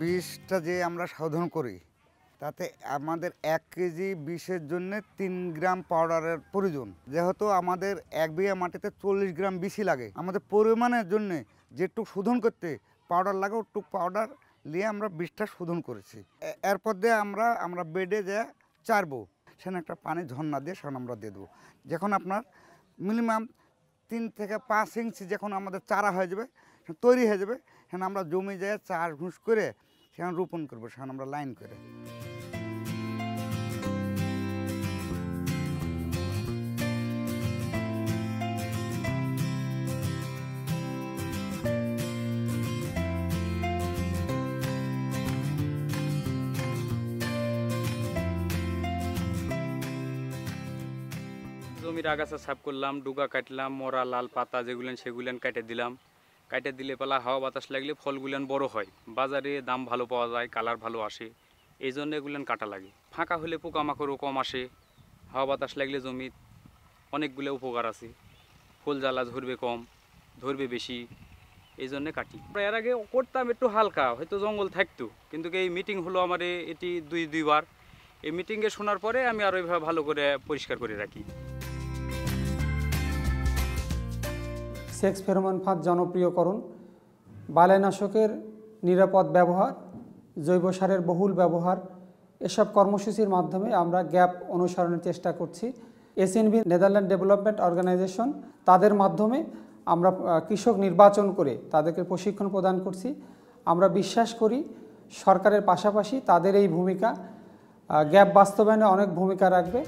বিষটা যে আমরা শোধন করি তাতে আমাদের 1 কেজি বিষের জন্য 3 গ্রাম পাউডারের প্রয়োজন। যেহেতু আমাদের 1 বিঘা মাটিতে 40 গ্রাম বিষই লাগে, আমাদের পরিমাণের জন্য যেটুকু শোধন করতে পাউডার লাগে ওটুকু পাউডার নিয়ে আমরা বিষটা শোধন করেছি। এরপর দিয়ে আমরা বেডে যে চারবো, সেখানে একটা পানি ঝর্ণা দিয়ে সেখানে আমরা দিয়ে দেবো। যখন আপনার মিনিমাম 3 থেকে 5 ইঞ্চি যখন আমাদের চারা হয়ে যাবে, তৈরি হয়ে যাবে, সেখানে আমরা জমি যায় চাষ ঘুষ করে সেখানে রোপণ করবো, সেখানে আমরা লাইন করে। জমির আগাছা সাফ করলাম, ডুগা কাটলাম, মরা লাল পাতা যেগুলেন সেগুলেন কেটে দিলাম। কেটে দিলে পালা হাওয়া বাতাস লাগলে ফলগুলেন বড় হয়, বাজারে দাম ভালো পাওয়া যায়, কালার ভালো আসে, এই জন্য এগুলেন কাটা লাগে। ফাঁকা হলে পোকামাকড়ও কম আসে, হাওয়া বাতাস লাগলে জমি অনেকগুলো উপকার আছে, ফুল জ্বালা ধরবে কম, ধরবে বেশি, এই জন্যে কাটি। এর আগে করতাম একটু হালকা, হয়তো জঙ্গল থাকতো, কিন্তু এই মিটিং হলো আমার এটি দুইবার। এই মিটিংয়ে শোনার পরে আমি আর ওইভাবে ভালো করে পরিষ্কার করে রাখি। সেক্স ফেরোমন ফাঁদ জনপ্রিয়করণ, বালাইনাশকের নিরাপদ ব্যবহার, জৈব সারের বহুল ব্যবহার, এসব কর্মসূচির মাধ্যমে আমরা গ্যাপ অনুসরণের চেষ্টা করছি। এসএনবি নেদারল্যান্ড ডেভেলপমেন্ট অর্গানাইজেশন, তাদের মাধ্যমে আমরা কৃষক নির্বাচন করে তাদেরকে প্রশিক্ষণ প্রদান করছি। আমরা বিশ্বাস করি সরকারের পাশাপাশি তাদের এই ভূমিকা গ্যাপ বাস্তবায়নে অনেক ভূমিকা রাখবে।